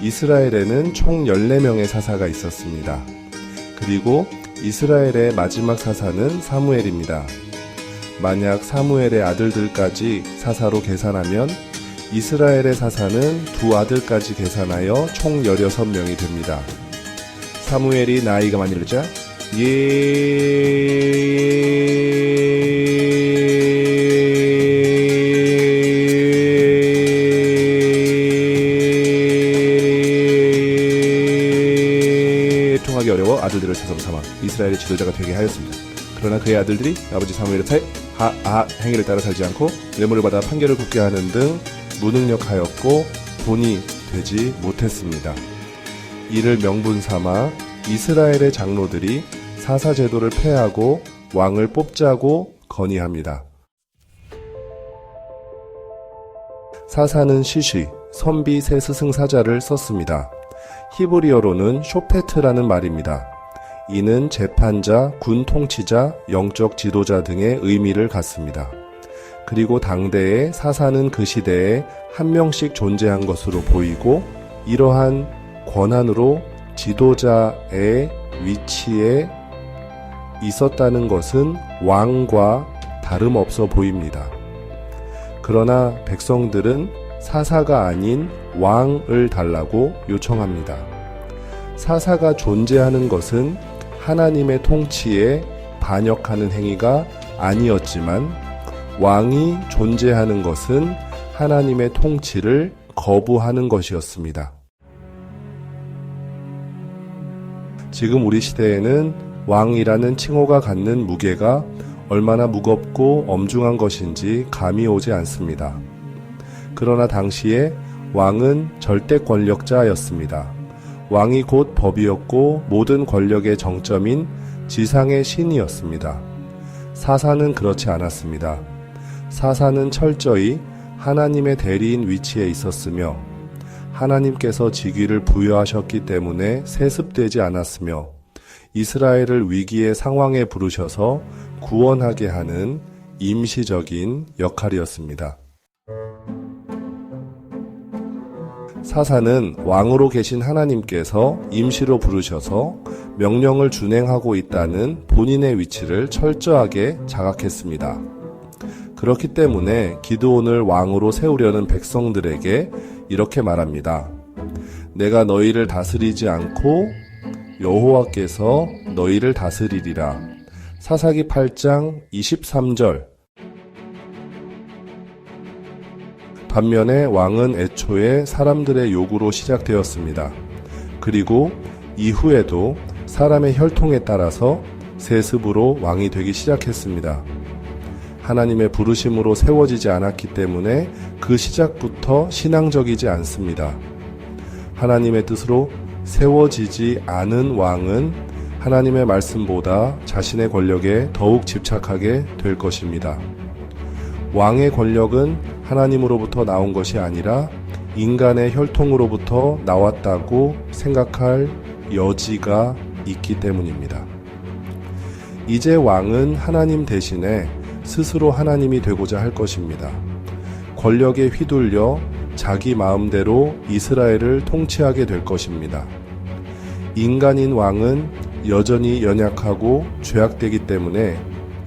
이스라엘에는 총 14명의 사사가 있었습니다. 그리고 이스라엘의 마지막 사사는 사무엘입니다. 만약 사무엘의 아들들까지 사사로 계산하면 이스라엘의 사사는 두 아들까지 계산하여 총 16명이 됩니다. 사무엘이 나이가 많이 들자 통하기 어려워 아들들을 사사로 삼아 이스라엘의 지도자가 되게 하였습니다. 그러나 그의 아들들이 아버지 사무엘의 행위를 따라 살지 않고 뇌물을 받아 판결을 굽게 하는 등 무능력하였고 본이 되지 못했습니다. 이를 명분 삼아 이스라엘의 장로들이 사사 제도를 폐하고 왕을 뽑자고 건의합니다. 사사는 시시, 선비 세 스승사자를 썼습니다. 히브리어로는 쇼페트라는 말입니다. 이는 재판자, 군 통치자, 영적 지도자 등의 의미를 갖습니다. 그리고 당대의 사사는 그 시대에 한 명씩 존재한 것으로 보이고 이러한 권한으로 지도자의 위치에 있었다는 것은 왕과 다름없어 보입니다. 그러나 백성들은 사사가 아닌 왕을 달라고 요청합니다. 사사가 존재하는 것은 하나님의 통치에 반역하는 행위가 아니었지만 왕이 존재하는 것은 하나님의 통치를 거부하는 것이었습니다. 지금 우리 시대에는 왕이라는 칭호가 갖는 무게가 얼마나 무겁고 엄중한 것인지 감이 오지 않습니다. 그러나 당시에 왕은 절대 권력자였습니다. 왕이 곧 법이었고 모든 권력의 정점인 지상의 신이었습니다. 사사는 그렇지 않았습니다. 사사는 철저히 하나님의 대리인 위치에 있었으며 하나님께서 직위를 부여하셨기 때문에 세습되지 않았으며 이스라엘을 위기의 상황에 부르셔서 구원하게 하는 임시적인 역할이었습니다. 사사는 왕으로 계신 하나님께서 임시로 부르셔서 명령을 준행하고 있다는 본인의 위치를 철저하게 자각했습니다. 그렇기 때문에 기드온을 왕으로 세우려는 백성들에게 이렇게 말합니다. 내가 너희를 다스리지 않고 여호와께서 너희를 다스리리라. 사사기 8장 23절. 반면에 왕은 애초에 사람들의 요구로 시작되었습니다. 그리고 이후에도 사람의 혈통에 따라서 세습으로 왕이 되기 시작했습니다. 하나님의 부르심으로 세워지지 않았기 때문에 그 시작부터 신앙적이지 않습니다. 하나님의 뜻으로 세워지지 않은 왕은 하나님의 말씀보다 자신의 권력에 더욱 집착하게 될 것입니다. 왕의 권력은 하나님으로부터 나온 것이 아니라 인간의 혈통으로부터 나왔다고 생각할 여지가 있기 때문입니다. 이제 왕은 하나님 대신에 스스로 하나님이 되고자 할 것입니다. 권력에 휘둘려 자기 마음대로 이스라엘을 통치하게 될 것입니다. 인간인 왕은 여전히 연약하고 죄악되기 때문에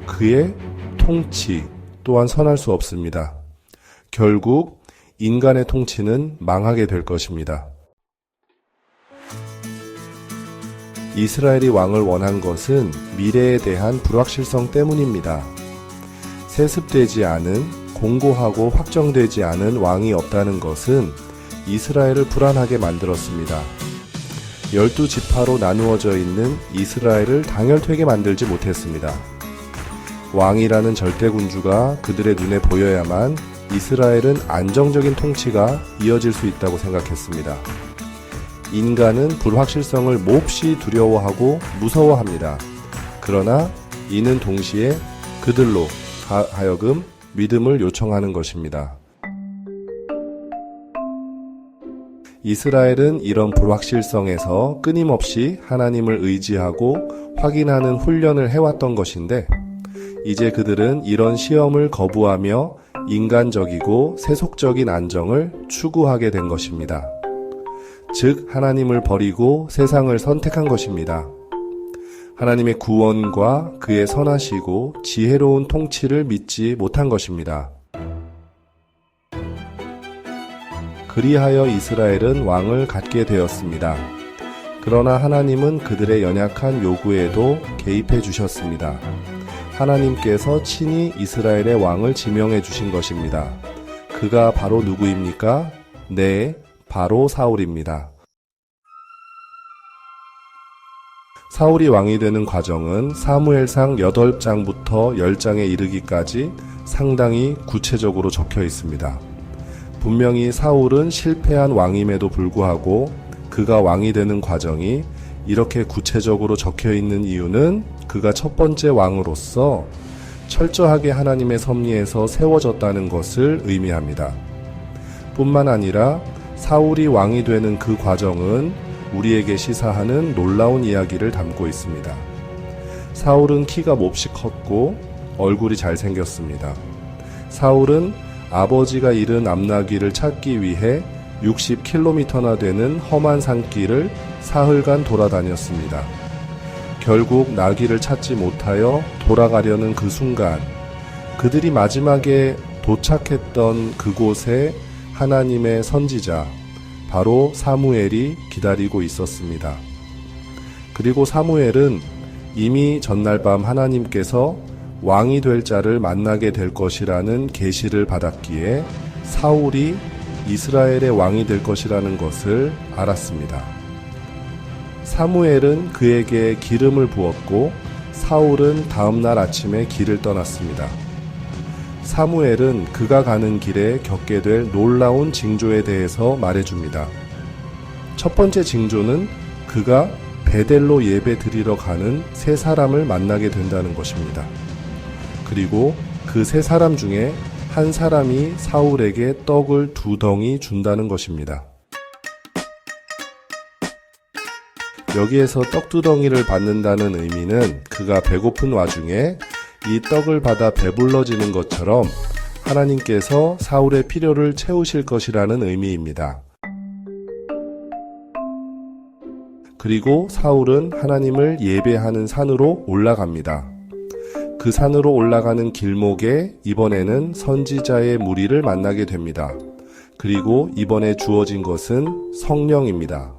그의 통치 또한 선할 수 없습니다. 결국 인간의 통치는 망하게 될 것입니다. 이스라엘이 왕을 원한 것은 미래에 대한 불확실성 때문입니다. 세습되지 않은, 공고하고 확정되지 않은 왕이 없다는 것은 이스라엘을 불안하게 만들었습니다. 12지파로 나누어져 있는 이스라엘을 당열되게 만들지 못했습니다. 왕이라는 절대군주가 그들의 눈에 보여야만 이스라엘은 안정적인 통치가 이어질 수 있다고 생각했습니다. 인간은 불확실성을 몹시 두려워하고 무서워합니다. 그러나 이는 동시에 그들로 하여금 믿음을 요청하는 것입니다. 이스라엘은 이런 불확실성에서 끊임없이 하나님을 의지하고 확인하는 훈련을 해왔던 것인데 이제 그들은 이런 시험을 거부하며 인간적이고 세속적인 안정을 추구하게 된 것입니다. 즉 하나님을 버리고 세상을 선택한 것입니다. 하나님의 구원과 그의 선하시고 지혜로운 통치를 믿지 못한 것입니다. 그리하여 이스라엘은 왕을 갖게 되었습니다. 그러나 하나님은 그들의 연약한 요구에도 개입해 주셨습니다. 하나님께서 친히 이스라엘의 왕을 지명해 주신 것입니다. 그가 바로 누구입니까? 네, 바로 사울입니다. 사울이 왕이 되는 과정은 사무엘상 8장부터 10장에 이르기까지 상당히 구체적으로 적혀 있습니다. 분명히 사울은 실패한 왕임에도 불구하고 그가 왕이 되는 과정이 이렇게 구체적으로 적혀 있는 이유는 그가 첫 번째 왕으로서 철저하게 하나님의 섭리에서 세워졌다는 것을 의미합니다. 뿐만 아니라 사울이 왕이 되는 그 과정은 우리에게 시사하는 놀라운 이야기를 담고 있습니다. 사울은 키가 몹시 컸고 얼굴이 잘생겼습니다. 사울은 아버지가 잃은 암나귀를 찾기 위해 60km나 되는 험한 산길을 사흘간 돌아다녔습니다. 결국 나귀를 찾지 못하여 돌아가려는 그 순간, 그들이 마지막에 도착했던 그곳에 하나님의 선지자, 바로 사무엘이 기다리고 있었습니다. 그리고 사무엘은 이미 전날 밤 하나님께서 왕이 될 자를 만나게 될 것이라는 계시를 받았기에 사울이 이스라엘의 왕이 될 것이라는 것을 알았습니다. 사무엘은 그에게 기름을 부었고 사울은 다음날 아침에 길을 떠났습니다. 사무엘은 그가 가는 길에 겪게 될 놀라운 징조에 대해서 말해줍니다. 첫 번째 징조는 그가 베델로 예배 드리러 가는 세 사람을 만나게 된다는 것입니다. 그리고 그 세 사람 중에 한 사람이 사울에게 떡을 2덩이 준다는 것입니다. 여기에서 떡 2덩이를 받는다는 의미는 그가 배고픈 와중에 이 떡을 받아 배불러지는 것처럼 하나님께서 사울의 필요를 채우실 것이라는 의미입니다. 그리고 사울은 하나님을 예배하는 산으로 올라갑니다. 그 산으로 올라가는 길목에 이번에는 선지자의 무리를 만나게 됩니다. 그리고 이번에 주어진 것은 성령입니다.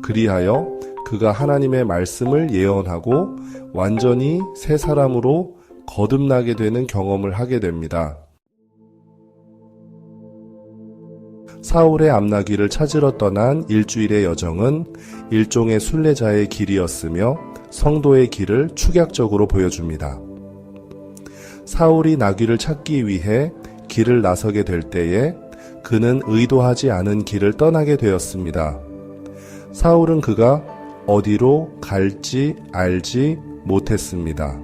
그리하여 그가 하나님의 말씀을 예언하고 완전히 새 사람으로 거듭나게 되는 경험을 하게 됩니다. 사울의 암나귀를 찾으러 떠난 일주일의 여정은 일종의 순례자의 길이었으며 성도의 길을 축약적으로 보여줍니다. 사울이 나귀를 찾기 위해 길을 나서게 될 때에 그는 의도하지 않은 길을 떠나게 되었습니다. 사울은 그가 어디로 갈지 알지 못했습니다.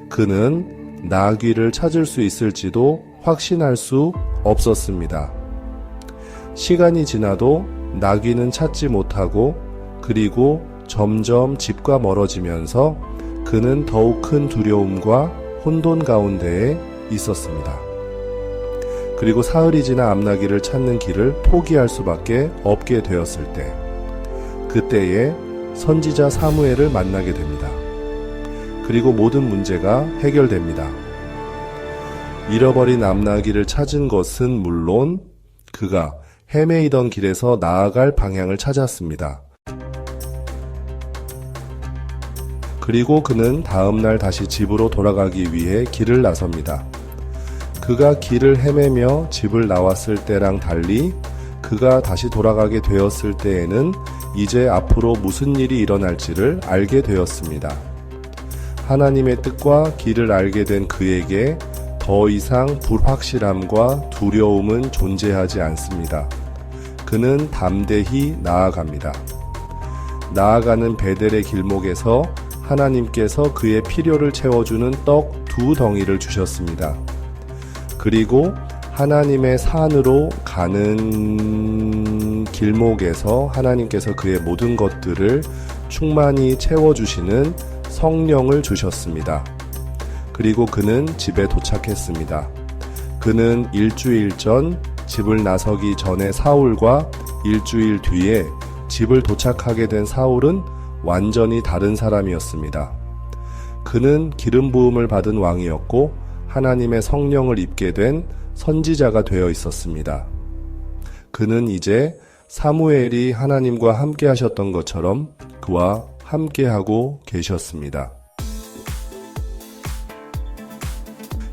그는 나귀를 찾을 수 있을지도 확신할 수 없었습니다. 시간이 지나도 나귀는 찾지 못하고 그리고 점점 집과 멀어지면서 그는 더욱 큰 두려움과 혼돈 가운데에 있었습니다. 그리고 사흘이 지나 암나귀를 찾는 길을 포기할 수밖에 없게 되었을 때, 그때에 선지자 사무엘을 만나게 됩니다. 그리고 모든 문제가 해결됩니다. 잃어버린 암나귀를 찾은 것은 물론 그가 헤매이던 길에서 나아갈 방향을 찾았습니다. 그리고 그는 다음날 다시 집으로 돌아가기 위해 길을 나섭니다. 그가 길을 헤매며 집을 나왔을 때랑 달리 그가 다시 돌아가게 되었을 때에는 이제 앞으로 무슨 일이 일어날지를 알게 되었습니다. 하나님의 뜻과 길을 알게 된 그에게 더 이상 불확실함과 두려움은 존재하지 않습니다. 그는 담대히 나아갑니다. 나아가는 베델의 길목에서 하나님께서 그의 필요를 채워주는 떡 2덩이를 주셨습니다. 그리고 하나님의 산으로 가는 길목에서 하나님께서 그의 모든 것들을 충만히 채워주시는 성령을 주셨습니다. 그리고 그는 집에 도착했습니다. 그는 일주일 전 집을 나서기 전에 사울과 일주일 뒤에 집을 도착하게 된 사울은 완전히 다른 사람이었습니다. 그는 기름 부음을 받은 왕이었고 하나님의 성령을 입게 된 선지자가 되어 있었습니다. 그는 이제 사무엘이 하나님과 함께 하셨던 것처럼 그와 함께하고 계셨습니다.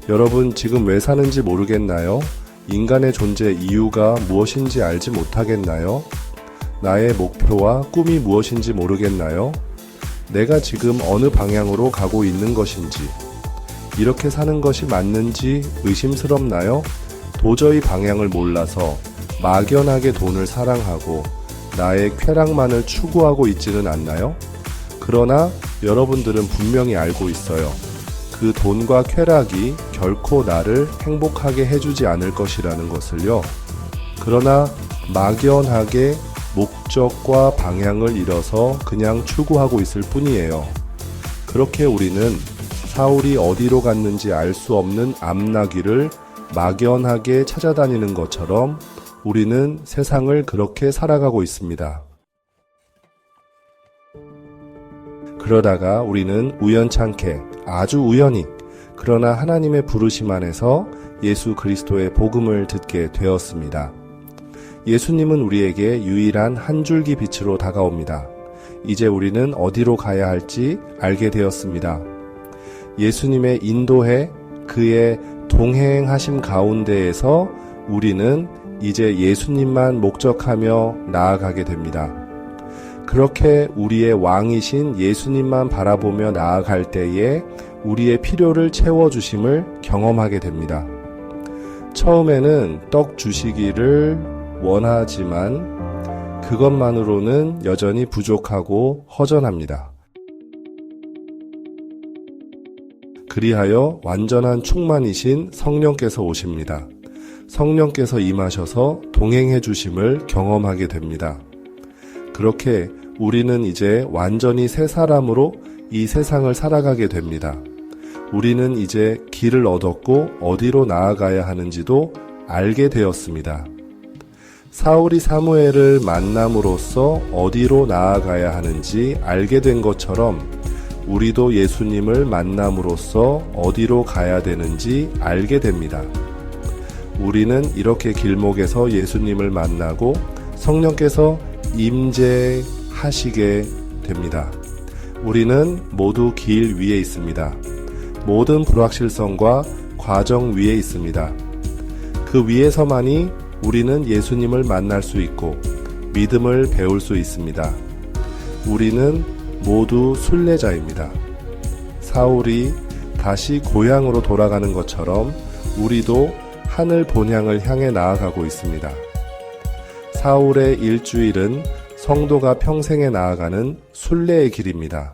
여러분, 지금 왜 사는지 모르겠나요? 인간의 존재 이유가 무엇인지 알지 못하겠나요? 나의 목표와 꿈이 무엇인지 모르겠나요? 내가 지금 어느 방향으로 가고 있는 것인지, 이렇게 사는 것이 맞는지 의심스럽나요? 도저히 방향을 몰라서 막연하게 돈을 사랑하고 나의 쾌락만을 추구하고 있지는 않나요? 그러나 여러분들은 분명히 알고 있어요. 그 돈과 쾌락이 결코 나를 행복하게 해주지 않을 것이라는 것을요. 그러나 막연하게 목적과 방향을 잃어서 그냥 추구하고 있을 뿐이에요. 그렇게 우리는 사울이 어디로 갔는지 알 수 없는 암나귀를 막연하게 찾아다니는 것처럼 우리는 세상을 그렇게 살아가고 있습니다. 그러다가 우리는 우연찮게, 아주 우연히, 그러나 하나님의 부르심 안에서 예수 그리스도의 복음을 듣게 되었습니다. 예수님은 우리에게 유일한 한 줄기 빛으로 다가옵니다. 이제 우리는 어디로 가야 할지 알게 되었습니다. 예수님의 인도해 그의 동행하심 가운데에서 우리는 이제 예수님만 목적하며 나아가게 됩니다. 그렇게 우리의 왕이신 예수님만 바라보며 나아갈 때에 우리의 필요를 채워주심을 경험하게 됩니다. 처음에는 떡 주시기를 원하지만 그것만으로는 여전히 부족하고 허전합니다. 그리하여 완전한 충만이신 성령께서 오십니다. 성령께서 임하셔서 동행해 주심을 경험하게 됩니다. 그렇게 우리는 이제 완전히 새 사람으로 이 세상을 살아가게 됩니다. 우리는 이제 길을 얻었고 어디로 나아가야 하는지도 알게 되었습니다. 사울이 사무엘을 만남으로써 어디로 나아가야 하는지 알게 된 것처럼 우리도 예수님을 만남으로써 어디로 가야 되는지 알게 됩니다. 우리는 이렇게 길목에서 예수님을 만나고 성령께서 임재하시게 됩니다. 우리는 모두 길 위에 있습니다. 모든 불확실성과 과정 위에 있습니다. 그 위에서만이 우리는 예수님을 만날 수 있고 믿음을 배울 수 있습니다. 우리는 모두 순례자입니다. 사울이 다시 고향으로 돌아가는 것처럼 우리도 하늘 본향을 향해 나아가고 있습니다. 사울의 일주일은 성도가 평생에 나아가는 순례의 길입니다.